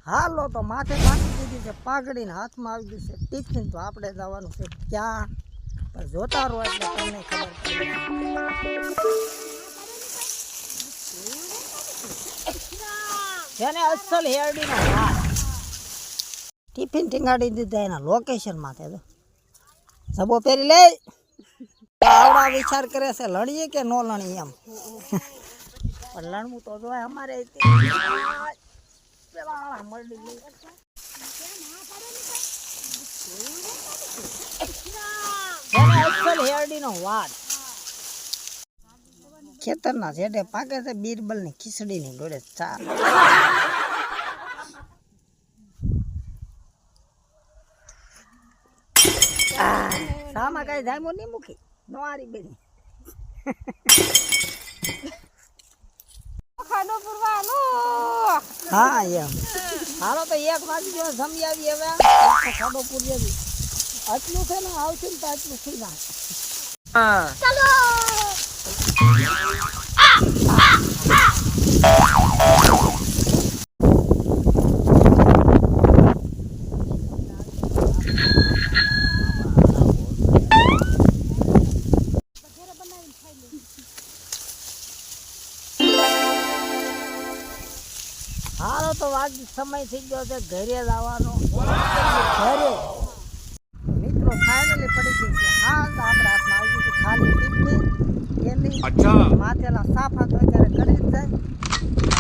હાલો તો માથે નાખી દીધી છે પાઘડીને, હાથમાં આવી ગયું છે ટિફિન. તો આપણે જવાનું છે ક્યાં, પણ જોતા રહો એટલે તમને ખબર પડે. જેને અસલ હેરડીનો હાથ ટિફિન ટીંગાડી દીધા એના લોકેશન માથે. તો સબો પહેરી લે, આવડા વિચાર કરે છે લણીએ કે નો લણીએ એમ. પણ લણવું તો જોય અમારે હેરડીનો વાત ખેતરના છેડે પાકે છે બીરબલ ની ખીચડી ની જોડે ચા. સામા કઈ જામો નહીં મૂકી નવારી બેની. હા એમ હાલો તો 1 વાગ્યો જમી આવી. હવે ખાડો પૂરી આટલું છે ને આવશે ને તો આટલું થઈ જાય. ચાલો હાલો તો સમય થઈ ગયો છે ઘરે જવાનો. ઘરે મિત્રો ફાઇનલી પડી ગઈ છે. હા તો આપણે હાથમાં આવી ગયું ખાલી ટીપી એની માથેલા સાફા તો અત્યારે કરી જ જાય.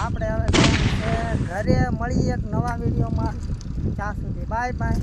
આપણે હવે ઘરે મળીએ એક નવા વિડીયોમાં. ત્યાં સુધી બાય બાય.